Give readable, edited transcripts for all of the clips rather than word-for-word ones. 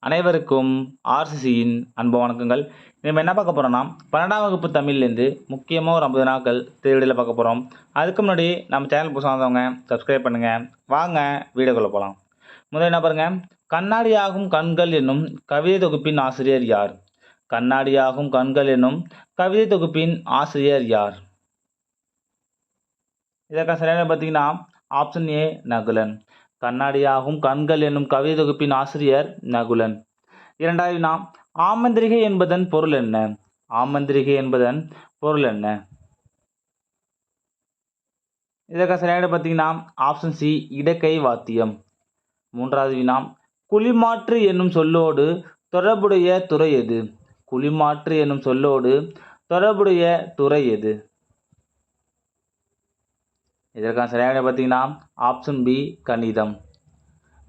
அனைவருக்கும் ஆர்சிசியின் அன்பு வணக்கங்கள். நம்ம என்ன பார்க்க போகிறோம்னா 12ஆம் வகுப்பு தமிழ்லேருந்து முக்கியமாக ஒரு 50 நாட்கள் தேர்வுல பார்க்க போகிறோம். அதுக்கு முன்னாடி நம்ம சேனல் புதுசாக வந்தவங்க சப்ஸ்கிரைப் பண்ணுங்கள். வாங்க வீடியோக்குள்ளே போகலாம். முதல்ல என்ன பாருங்கள், கண்ணாடியாகும் கண்கள் என்னும் கவிதை தொகுப்பின் ஆசிரியர் யார்? கண்ணாடியாகும் கண்கள் என்னும் கவிதை தொகுப்பின் ஆசிரியர் யார்? இதற்கான சரியான பார்த்தீங்கன்னா ஆப்ஷன் ஏ நகுலன். கண்ணாடியாகும் கண்கள் என்னும் கவிதை தொகுப்பின் ஆசிரியர் நகுலன். இரண்டாவது வினா, ஆமந்திரிகை என்பதன் பொருள் என்ன? ஆமந்திரிகை என்பதன் பொருள் என்ன? இதற்கான சரியான பார்த்தீங்கன்னா ஆப்ஷன் சி இடக்கை வாத்தியம். மூன்றாவது வினா, குழிமாற்று என்னும் சொல்லோடு தொடர்புடைய துறை எது? குழிமாற்று என்னும் சொல்லோடு தொடர்புடைய துறை எது? இதற்கான சரியான பார்த்தீங்கன்னா ஆப்ஷன் பி கணிதம்.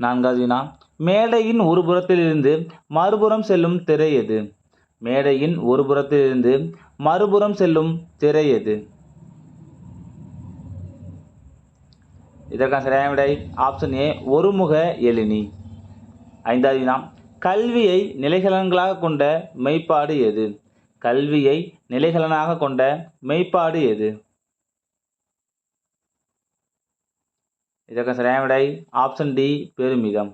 நான்காவது வினா, மேடையின் ஒரு புறத்திலிருந்து மறுபுறம் செல்லும் திரை எது? மேடையின் ஒரு புறத்திலிருந்து மறுபுறம் செல்லும் திரை எது? இதற்கான சரியான விடை ஆப்ஷன் ஏ ஒருமுக எழினி. ஐந்தாவது வினா, கல்வியை நிலைகலன்களாக கொண்ட மெய்ப்பாடு எது? கல்வியை நிலைகலனாக கொண்ட மெய்ப்பாடு எது? இதற்கான சரியான விடை ஆப்ஷன் டி பெருமிதம்.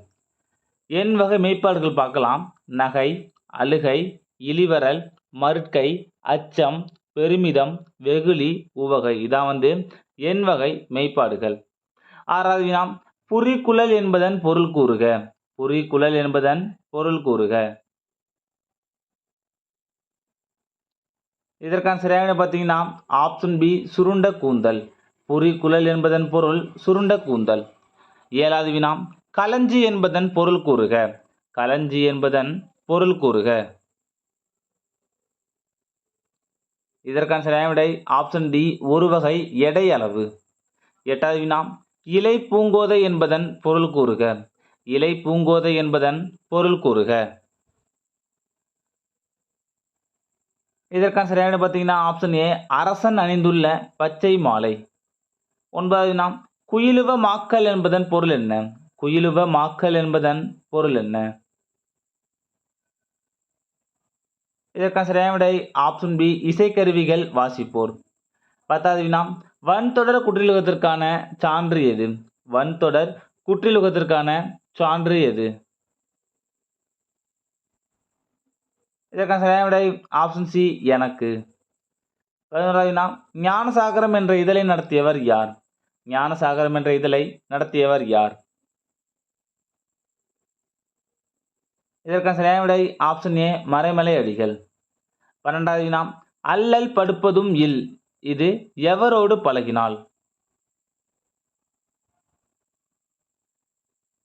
எண் வகை மெய்ப்பாடுகள் பார்க்கலாம். நகை, அழுகை, இளிவரல், மறுக்கை, அச்சம், பெருமிதம், வெகுளி, உவகை. இதான் எண் வகை மெய்ப்பாடுகள். ஆறாவது வினா, புரிகுழல் என்பதன் பொருள் கூறுக. புரிகுழல் என்பதன் பொருள் கூறுக. இதற்கான சரியான பார்த்தீங்கன்னா ஆப்ஷன் பி சுருண்ட கூந்தல். புரிகுழல் என்பதன் பொருள் சுருண்ட கூந்தல். ஏழாவது வினா, களஞ்சி என்பதன் பொருள் கூறுக. களஞ்சி என்பதன் பொருள் கூறுக. இதற்கான சரியான விடை ஆப்ஷன் டி ஒரு வகை எடை அளவு. எட்டாவது வினா, இலை பூங்கோதை என்பதன் பொருள் கூறுக. இலை பூங்கோதை என்பதன் பொருள் கூறுக. இதற்கான சரியான பார்த்தீங்கன்னா ஆப்ஷன் ஏ அரசன் அணிந்துள்ள பச்சை மாலை. ஒன்பதாவது வினா, குயிலுவ மாக்கல் என்பதன் பொருள் என்ன? குயிலுவ மாக்கல் என்பதன் பொருள் என்ன? இதற்கான சரியான விடை ஆப்ஷன் பி இசைக்கருவிகள் வாசிப்போர். பத்தாவது வினா, வன்தொடர் குற்றியலுகத்திற்கான சான்று எது? வன்தொடர் குற்றியலுகத்திற்கான சான்று எது? இதற்கான சரியான விடை ஆப்ஷன் சி எனக்கு. 11வது வினா, ஞானசாகரம் என்ற இதழை நடத்தியவர் யார்? ஞானசாகரம் என்ற இதழை நடத்தியவர் யார்? இதற்கான சரியான விடை ஆப்ஷன் ஏ மறைமலை அடிகள். 12வது வினா, அல்லல் படுப்பதும் இல் இது எவரோடு பழகினால்?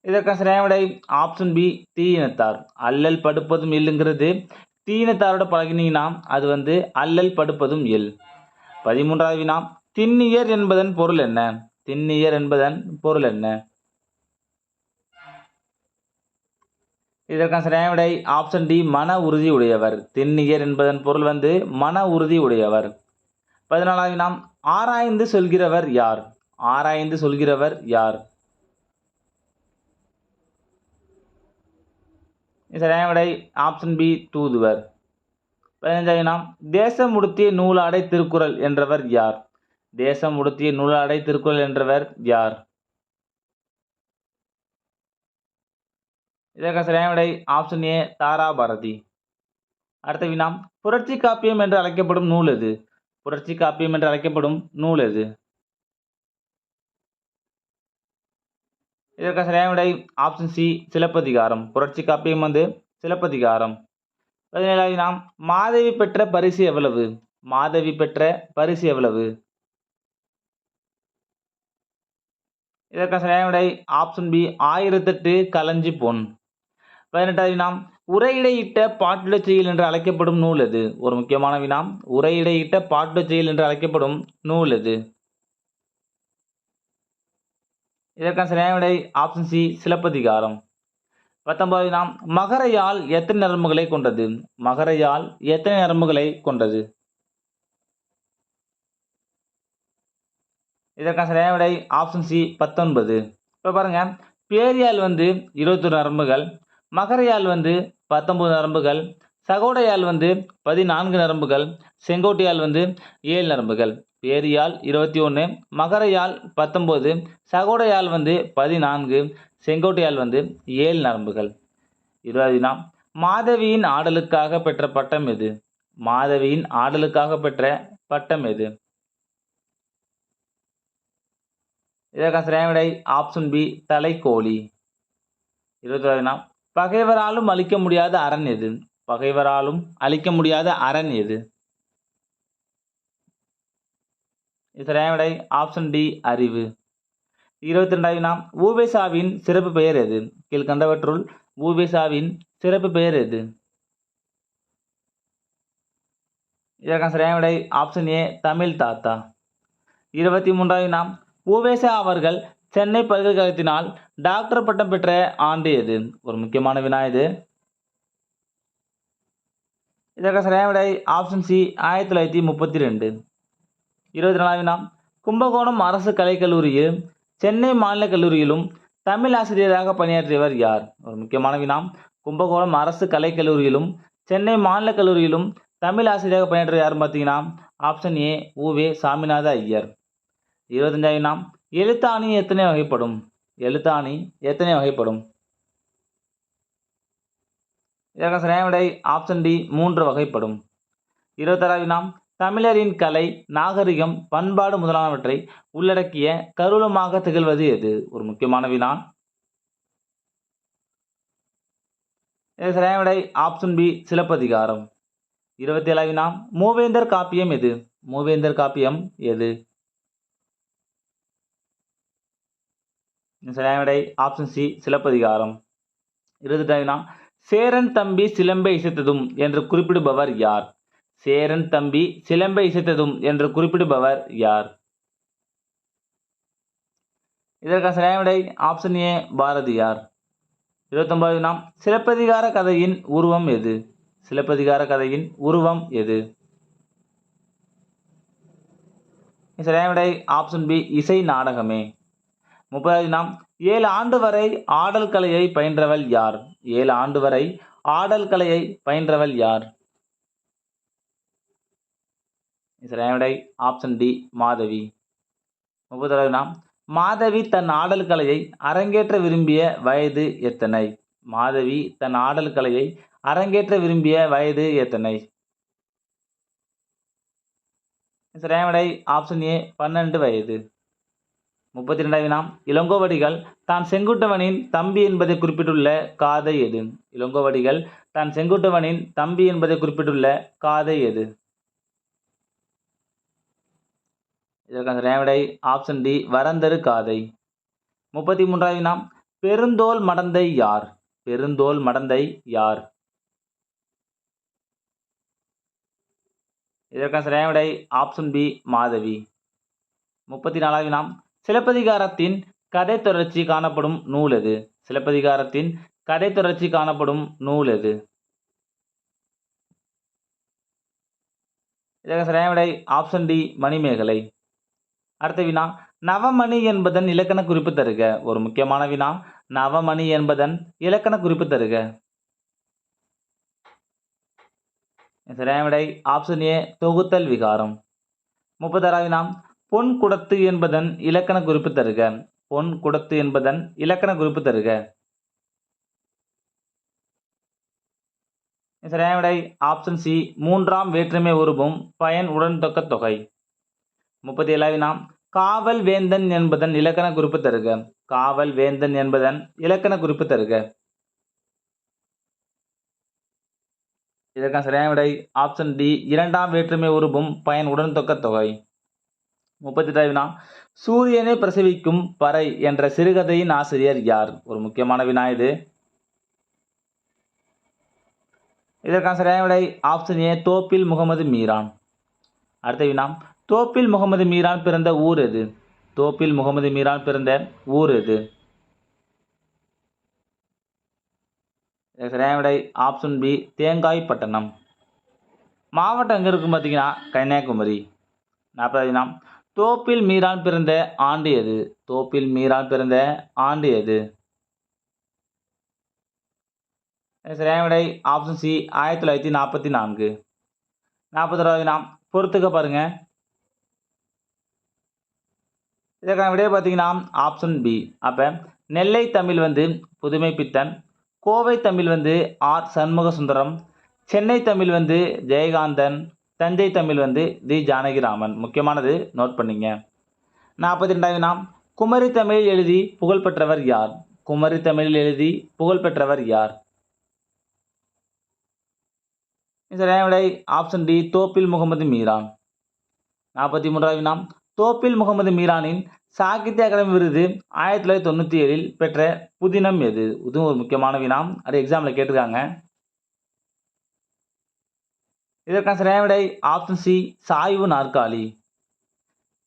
இதற்கான சரியான விடை ஆப்ஷன் பி தீயினத்தார். அல்லல் படுப்பதும் இல்லுங்கிறது தீயினத்தாரோட பழகினீங்கன்னா அது அல்லல் படுப்பதும் இல். 13வது வினா, திண்ணியர் என்பதன் பொருள் என்ன? திண்ணியர் என்பதன் பொருள் என்ன? இதற்கான சரியான விடை ஆப்ஷன் டி மன உறுதி உடையவர். திண்ணியர் என்பதன் பொருள் மன உறுதி உடையவர். 14வது வினா, ஆராய்ந்து சொல்கிறவர் யார்? ஆராய்ந்து சொல்கிறவர் யார்? சரியான விடை ஆப்ஷன் பி தூதுவர். 15வது வினா, தேசம் உடுத்திய நூலாடை திருக்குறள் என்றவர் யார்? தேசம் உடுத்திய நூலாடை திருக்குறள் என்றவர் யார்? இதற்கான சரியான விடை ஆப்ஷன் ஏ தாராபாரதி. அடுத்த வினா, புரட்சி காப்பியம் என்று அழைக்கப்படும் நூல் எது? புரட்சி காப்பியம் என்று அழைக்கப்படும் நூல் எது? இதற்கான சரியான விடை ஆப்ஷன் சி சிலப்பதிகாரம். புரட்சி காப்பியம் சிலப்பதிகாரம். 17வது வினா, மாதவி பெற்ற பரிசு எவ்வளவு? மாதவி பெற்ற பரிசு எவ்வளவு? இதற்கான சரியான விடை ஆப்ஷன் பி 1008 களஞ்சி பொன். 18வது வினா, உரையிடையிட்ட பாட்டுடைச் செயல் என்று அழைக்கப்படும் நூல் எது? ஒரு முக்கியமான வினா, உரையிடையிட்ட பாட்டுடைச் செயல் என்று அழைக்கப்படும் நூல் எது? இதற்கான சரியான விடை ஆப்ஷன் சி சிலப்பதிகாரம். 19வது வினா, மகர யாழ் எத்தனை நரம்புகளை கொண்டது? மகர யாழ் எத்தனை நரம்புகளை கொண்டது? இதற்கான சரியான விடை ஆப்ஷன் சி 19. இப்போ பாருங்க, பேரியாழ் 21 நரம்புகள், மகரயாழ் 19 நரம்புகள், சகோடயாழ் 14 நரம்புகள், செங்கோட்டையாழ் 7 நரம்புகள். பேரியாழ் 21, மகரயாழ் 19, சகோடயாழ் 14, செங்கோட்டையாழ் 7 நரம்புகள். 20வது வினா, மாதவியின் ஆடலுக்காக பெற்ற பட்டம் எது? மாதவியின் ஆடலுக்காக பெற்ற பட்டம் எது? இதற்கான சரியான விடை ஆப்ஷன் பி, தலைக்கோழி. 21வது வினா, பகைவராலும் அழிக்க முடியாத அரண் எது? பகைவராலும் அழிக்க முடியாத அரண் எது? சரியான விடை ஆப்ஷன் டி, அறிவு. 22வது வினா, உவேசாவின் சிறப்பு பெயர் எது? கீழ்கண்டவற்றுள் உவேசாவின் சிறப்பு பெயர் எது? இதற்கான சரியான விடை ஆப்ஷன் ஏ, தமிழ் தாத்தா. 23வது வினா, உவேசா அவர்கள் சென்னை பல்கலைக்கழகத்தினால் டாக்டர் பட்டம் பெற்ற ஆண்டு எது? ஒரு முக்கியமான வினா இது. இதற்கான சரியான விடை ஆப்ஷன் சி, 1932. 24வது வினா, கும்பகோணம் அரசு கலைக்கல்லூரியில் சென்னை மாநில கல்லூரியிலும் தமிழ் ஆசிரியராக பணியாற்றியவர் யார்? ஒரு முக்கியமான வினா. கும்பகோணம் அரசு கலைக்கல்லூரியிலும் சென்னை மாநில கல்லூரியிலும் தமிழ் ஆசிரியராக பணியாற்றியவர் யாருன்னு பார்த்தீங்கன்னா ஆப்ஷன் ஏ, உவே சாமிநாத ஐயர். 25வது வினா, எழுத்தாணி எத்தனை வகைப்படும்? எழுத்தாணி எத்தனை வகைப்படும்? இதற்கான சரியான விடை ஆப்ஷன் டி, 3 வகைப்படும். 26வது வினா, தமிழரின் கலை, நாகரிகம், பண்பாடு முதலானவற்றை உள்ளடக்கிய கருவூலமாக திகழ்வது எது? ஒரு முக்கியமான வினா. இதற்கு சரியான விடை ஆப்ஷன் பி, சிலப்பதிகாரம். 27வது வினா, மூவேந்தர் காப்பியம் எது? மூவேந்தர் காப்பியம் எது? சரியான விடை ஆப்ஷன் சி, சிலப்பதிகாரம். 28வது வினா, சேரன் தம்பி சிலம்பை இசைத்ததும் என்று குறிப்பிடுபவர் யார்? சேரன் தம்பி சிலம்பை இசைத்ததும் என்று குறிப்பிடுபவர் யார்? இதற்கான சரியான விடை ஆப்ஷன் ஏ, பாரதியார். 29வது வினா, சிலப்பதிகார கதையின் உருவம் எது? சிலப்பதிகார கதையின் உருவம் எது? சரியான விடை ஆப்ஷன் பி, இசை நாடகமே. 30வது வினா, 7 ஆண்டு வரை ஆடல் கலையை பயின்றவள் யார்? 7 ஆண்டு வரை ஆடல் கலையை பயின்றவள் யார்? சரியான விடை ஆப்ஷன் டி, மாதவி. 31வது வினா, மாதவி தன் ஆடல் கலையை அரங்கேற்ற விரும்பிய வயது எத்தனை? மாதவி தன் ஆடல் கலையை அரங்கேற்ற விரும்பிய வயது எத்தனை? சரியான விடை ஆப்ஷன் ஏ, 12 வயது. 32வது வினா, இளங்கோவடிகள் தான் செங்குட்டுவனின் தம்பி என்பதை குறிப்பிட்டுள்ள காதை எது? இளங்கோவடிகள் தான் செங்குட்டுவனின் தம்பி என்பதை குறிப்பிட்டுள்ள காதை எது? இதற்கான சரியான விடை ஆப்ஷன் டி, வரந்தரு காதை. 33வது வினா, பெருந்தோல் மடந்தை யார்? பெருந்தோல் மடந்தை யார்? இதற்கான சரியான விடை ஆப்ஷன் பி, மாதவி. 34வது வினா, சிலப்பதிகாரத்தின் கதை தொடர்ச்சி காணப்படும் நூல் எது? சிலப்பதிகாரத்தின் கதை தொடர்ச்சி காணப்படும் நூல் எது? இதற்கான சரியான விடை ஆப்ஷன் டி, மணிமேகலை. அடுத்த வினா, நவமணி என்பதன் இலக்கண குறிப்பு தருக. ஒரு முக்கியமான வினா, நவமணி என்பதன் இலக்கண குறிப்பு தருக. சரியான விடை ஆப்ஷன் ஏ, தொகுத்தல் விகாரம். 36வது வினா, பொன் குடத்து என்பதன் இலக்கண குறிப்பு தருக. பொன் குடத்து என்பதன் இலக்கண குறிப்பு தருக. சரியான விடை ஆப்ஷன் சி, 3ஆம் வேற்றுமை உருபும் பயன் உடன்தொக்க தொகை. 37வது வினா, காவல் வேந்தன் என்பதன் இலக்கண குறிப்பு தருக. காவல் வேந்தன் என்பதன் இலக்கண குறிப்பு தருக. இதற்கான சரியான விடை ஆப்ஷன் டி, 2ஆம் வேற்றுமை உருபும் பயன் உடன்தொக்க தொகை. 38வது வினா, சூரியனை பிரசவிக்கும் பறை என்ற சிறுகதையின் ஆசிரியர் யார்? ஒரு முக்கியமான வினா இது. இதற்கான சரியான விடை ஆப்ஷன் ஏ, தோப்பில் முகமது மீரான். அடுத்த வினா, தோப்பில் முகமது மீரான் பிறந்த ஊர் எது? தோப்பில் முகமது மீரான் பிறந்த ஊர் எது? சரியான விடை ஆப்ஷன் பி, தேங்காய்பட்டணம். மாவட்டம் எங்கே இருக்கும் பார்த்தீங்கன்னா கன்னியாகுமரி. 40வது வினா, தோப்பில் மீரான் பிறந்த ஆண்டு எது? தோப்பில் மீரான் பிறந்த ஆண்டு எது? சரியான விடை ஆப்ஷன் சி 1944. 41வது வினா பொறுத்துக்க பாருங்க. இதற்கான விடையை பார்த்தீங்கன்னா ஆப்ஷன் பி. அப்போ நெல்லை தமிழ் வந்து புதுமை பித்தன், கோவை தமிழ் வந்து ஆர் சண்முக சுந்தரம், சென்னை தமிழ் வந்து ஜெயகாந்தன், தஞ்சை தமிழ் வந்து தி ஜானகிராமன். முக்கியமானது நோட் பண்ணிங்க. 42வது வினா குமரி தமிழில் எழுதி புகழ்பெற்றவர் யார்? குமரி தமிழில் எழுதி புகழ்பெற்றவர் யார்? சரியான விடை ஆப்ஷன் டி தோப்பில் முகமது மீரான். 43வது வினா தோப்பில் முகமது மீரானின் சாகித்ய அகாடமி விருது 1997 பெற்ற புதினம் எது? இதுவும் ஒரு முக்கியமான வினா, அது எக்ஸாமில் கேட்டிருக்காங்க. இதற்கான சரியான விடை ஆப்ஷன் சி சாய்வு நாற்காலி.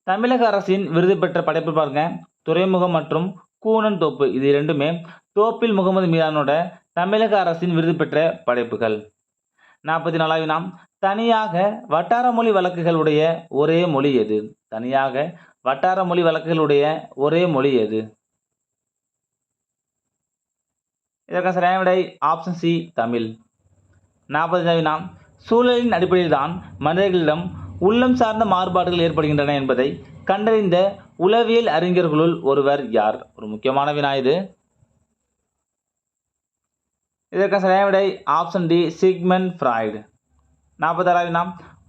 தமிழக அரசின் விருது பெற்ற படைப்பு பாருங்க, துறைமுகம் மற்றும் கூனன் தோப்பு. இது இரண்டுமே தோப்பில் முகமது மீரானோட தமிழக அரசின் விருது பெற்ற படைப்புகள். 44வது வினா தனியாக வட்டார மொழி வழக்குகளுடைய ஒரே மொழி எது? தனியாக வட்டார மொழி வழக்குகளுடைய ஒரே மொழி எது? இதற்கான சரியான விடை ஆப்ஷன் சி தமிழ். 45வது வினா சூழலின் அடிப்படையில் தான் மனிதர்களிடம் உள்ளம் சார்ந்த மாறுபாடுகள் ஏற்படுகின்றன என்பதை கண்டறிந்த உளவியல் அறிஞர்களுள் ஒருவர் யார்? ஒரு முக்கியமான வினா இது. இதற்கான சரியான விடை ஆப்ஷன் டி சிக்மண்ட் ஃப்ராய்டு. 46வது வினா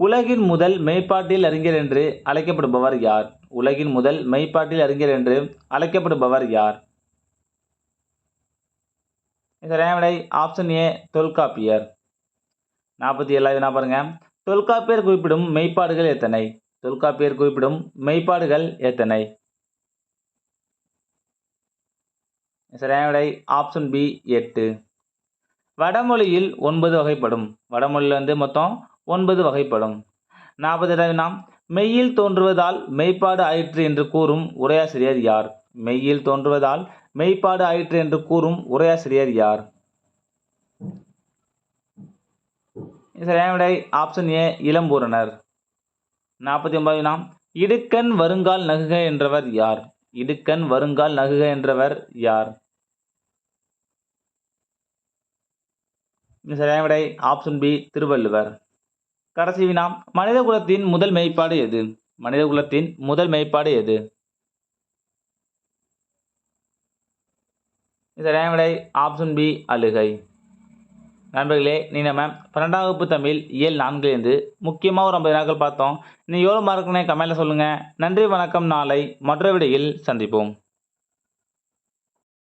உலகின் முதல் மெய்ப்பாட்டியல் அறிஞர் என்று அழைக்கப்படுபவர் யார்? உலகின் முதல் மெய்ப்பாட்டியல் அறிஞர் என்று அழைக்கப்படுபவர் யார்? சரியான விடை ஆப்ஷன் ஏ தொல்காப்பியர். 47வது வினா பாருங்க, தொல்காப்பியர் குறிப்பிடும் மெய்ப்பாடுகள் எத்தனை? தொல்காப்பியர் குறிப்பிடும் மெய்ப்பாடுகள் எத்தனை? சரியான விடை ஆப்ஷன் பி 8. வடமொழியில் 9 வகைப்படும். வடமொழியில் வந்து மொத்தம் 9 வகைப்படும். 48வது வினா மெய்யில் தோன்றுவதால் மெய்ப்பாடு ஆயிற்று என்று கூறும் உரையாசிரியர் யார்? மெய்யில் தோன்றுவதால் மெய்ப்பாடு ஆயிற்று என்று கூறும் உரையாசிரியர் யார்? சரியான விடை ஆப்ஷன் ஏ இளம்பூரணர். 49வது வினா இடுக்கண் வருங்கால் நகுக என்றவர் யார்? இடுக்கண் வருங்கால் நகுக என்றவர் யார்? சரியான விடை ஆப்ஷன் பி திருவள்ளுவர். கடைசி வினா மனித குலத்தின் முதல் மெய்ப்பாடு எது? மனித குலத்தின் முதல் மெய்ப்பாடு எது? சரியான விடை ஆப்ஷன் பி அழுகை. நண்பர்களே, நீ நம்ம 12ஆம் வகுப்பு தமிழ் இயல் 4லேருந்து முக்கியமாக ஒரு 50 வினாக்கள் பார்த்தோம். நீ எவ்வளோ மார்க்குன்னு கமெண்ட்ல சொல்லுங்கள். நன்றி, வணக்கம். நாளை மற்றொரு வீடியோவில் சந்திப்போம்.